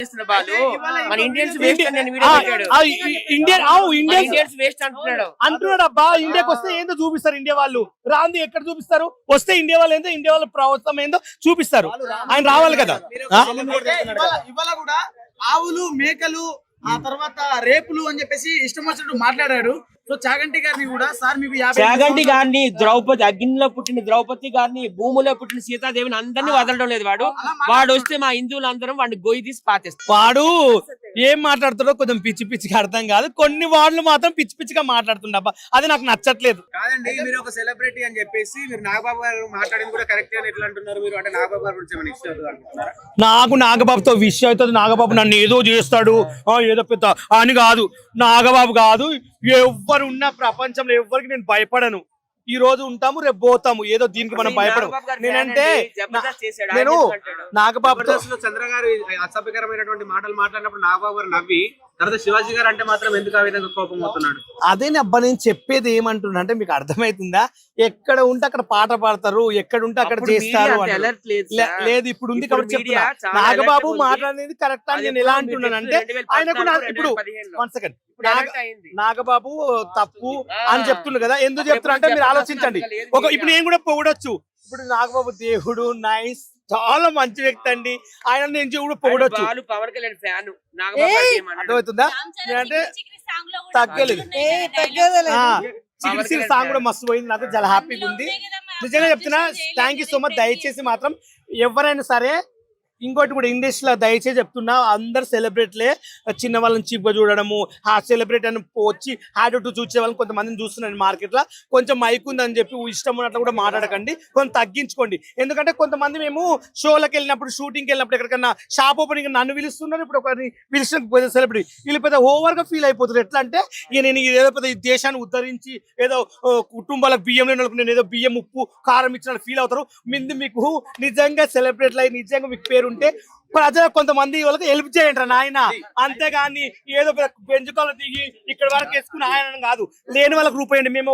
మన Indians waste Indians waste అంటున్నాడు అబ్బా. ఇండియాకి వస్తే ఏందో చూపిస్తారు ఇండియా వాళ్ళు, రాంది ఎక్కడ చూపిస్తారు? వస్తే ఇండియా వాళ్ళు ఏందో, ఇండియా వాళ్ళ ప్రభుత్వం ఏందో చూపిస్తారు. ఆయన రావాలి కదా. ఇవాళ కూడా ఆవులు మేకలు ఆ తర్వాత రేపులు అని చెప్పేసి ఇష్టం వచ్చినట్టు మాట్లాడాడు. సో చాగంటి గారిని కూడా సార్ మీకు చాగంటి గారిని, ద్రౌపది, అగ్నిలో పుట్టిన ద్రౌపది గారిని, భూమిలో పుట్టిన సీతాదేవిని అందరినీ వదలడం లేదు. వాడు వస్తే మా హిందువులందరం వాడిని గొయ్యి తీసి పాతేస్తాం. వాడు ఏం మాట్లాడుతాడో కొంచెం పిచ్చి పిచ్చిగా అర్థం కాదు. కొన్ని వాళ్ళు మాత్రం పిచ్చి పిచ్చిగా మాట్లాడుతుండబ్బా, అది నాకు నచ్చట్లేదు. కాదండి, మీరు ఒక సెలబ్రిటీ అని చెప్పేసి మీరు నాగబాబు గారు మాట్లాడింది కూడా కరెక్ట్ అని ఎట్లా అంటున్నారు మీరు? అంటే నాగబాబు గారి గురించి ఏమైనా ఇష్యూ అవుతుంది? నాకు నాగబాబుతో విషయం అవుతుంది. నాగబాబు నన్ను ఏదో చేస్తాడు, ఏదో పెద్ద అని కాదు. నాగబాబు కాదు, ఎవ్వరు ఉన్న ప్రపంచంలో ఎవ్వరికి నేను భయపడను. ఈ రోజు ఉంటాము, రేపు పోతాము. ఏదో దీనికి మనం భయపడము. నేనంటే నేను నాగబాబుతో చంద్ర గారు అసభ్యకరమైనటువంటి మాటలు మాట్లాడినప్పుడు నాగబాబు గారు నవ్వి, తర్వాత శివాజీ గారు అంటే మాత్రం ఎందుకు ఆ విధంగా కోపం అవుతున్నాడు? అదే అబ్బా, నేను చెప్పేది ఏమంటున్నా అంటే మీకు అర్థమవుతుందా? ఎక్కడ ఉంటే అక్కడ పాట పాడతారు, ఎక్కడ ఉంటే అక్కడ చేస్తారు. లేదు, ఇప్పుడు ఉంది కాబట్టి చెప్తున్నా. నాగబాబు మాట్లాడేది కరెక్ట్ అని నేను ఎలా అంటున్నాను అంటే, ఆయనకు ఇప్పుడు 1 సెకండ్, నాగబాబు తప్పు అని చెప్తున్నారు కదా. ఎందుకు చెప్తున్నా అంటే మీరు ఆలోచించండి. ఇప్పుడు నేను కూడా పొగడొచ్చు. ఇప్పుడు నాగబాబు దేవుడు, నైస్, చాలా మంచి వ్యక్తి అండి. ఆయన నేను కూడా పొగడొచ్చు. అర్థమవుతుందా? అంటే తగ్గలేదు. చికిత్స సాంగ్ కూడా మస్తు పోయింది. నాకు చాలా హ్యాపీగా ఉంది. నిజంగా చెప్తున్నా, థ్యాంక్ యూ సో మచ్. దయచేసి మాత్రం ఎవరైనా సరే, ఇంకోటి కూడా ఇండస్ట్రీలో దయచేసి చెప్తున్నా, అందరు సెలబ్రిటీలే చిన్న వాళ్ళని చీప్ గా చూడడము, ఆ సెలబ్రిటీ అని వచ్చి హ్యాడ్ టు చూసే వాళ్ళని కొంతమందిని చూస్తున్నాను మార్కెట్ లో. కొంచెం మైక్ ఉందని చెప్పి ఇష్టం ఉన్నట్లు కూడా మాట్లాడకండి, కొంచెం తగ్గించుకోండి. ఎందుకంటే కొంతమంది మేము షోలకు వెళ్ళినప్పుడు, షూటింగ్కి వెళ్ళినప్పుడు, ఎక్కడికన్నా షాప్ ఓపెనింగ్ నన్ను పిలుస్తున్నారు, ఇప్పుడు ఒకరిని పిలిచిన సెలబ్రిటీ వీళ్ళు పెద్ద ఓవర్ గా ఫీల్ అయిపోతుంది. ఎట్లా అంటే నేను ఏదో పెద్ద దేశాన్ని ఉద్ధరించి ఏదో కుటుంబాలకు బియ్యం లేని నేను ఏదో బియ్యం ఉప్పు కారం ఇచ్చిన ఫీల్ అవుతారు. మీకు నిజంగా సెలబ్రిటీలు అయి నిజంగా మీకు పేరు ఉంటే ప్రజలు కొంతమంది వాళ్ళకి హెల్ప్ చేయండి నాయన. అంతేగాని ఏదో పెంచుకోవాలి దిగి ఇక్కడ వరకు వేసుకుని ఆయన కాదు. లేని వాళ్ళకి రూపాయండి. మేము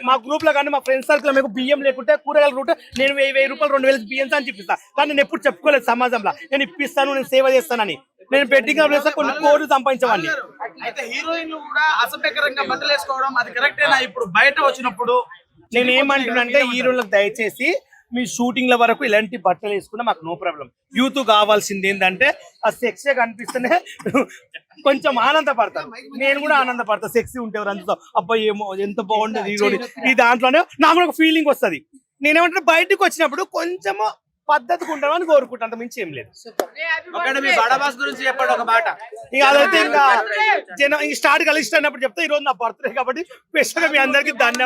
మా గ్రూప్ లో కానీ మా ఫ్రెండ్స్ సర్కిల్ మీకు బియ్యం లేకుంటే కూరగాయలు రూటే నేను 1000 రూపాయలు 2000 బియ్యం అని చూపిస్తాను. కానీ నేను ఎప్పుడు చెప్పుకోలేదు సమాజంలో నేను ఇప్పిస్తాను, నేను సేవ చేస్తానని. నేను బెట్టింగ్ కొన్ని కోట్లు సంపాదించేవాడిని. అయితే హీరోయిన్లు కూడా అసభ్యకరంగా బట్టలు వేసుకోవడం అది కరెక్టేనా? ఇప్పుడు బయట వచ్చినప్పుడు నేను ఏమంటున్నానంటే, హీరోలకు దయచేసి మీ షూటింగ్ల వరకు ఇలాంటి బట్టలు వేసుకున్నా మాకు నో ప్రాబ్లం. యూత్ కావాల్సింది ఏంటంటే ఆ సెక్సీ కనిపిస్తేనే కొంచెం ఆనందపడతాను. నేను కూడా ఆనందపడతా. సెక్సీ ఉంటే ఎవరంతా అబ్బాయి ఏమో ఎంత బాగుండేది హీరోని, ఈ దాంట్లోనే నాకు ఒక ఫీలింగ్ వస్తుంది. నేనేమంటే బయటకు వచ్చినప్పుడు కొంచెము పద్ధతిగా ఉంటామని కోరుకుంటా, అంత మించి ఏం లేదు. గురించి చెప్పండి ఒక మాట. ఇక అదైతే ఇంకా జనం స్టార్ట్ కలిసి అన్నప్పుడు చెప్తే, ఈ రోజు నా బర్త్డే కాబట్టి స్పెషల్గా మీ అందరికి ధన్యవాదాలు.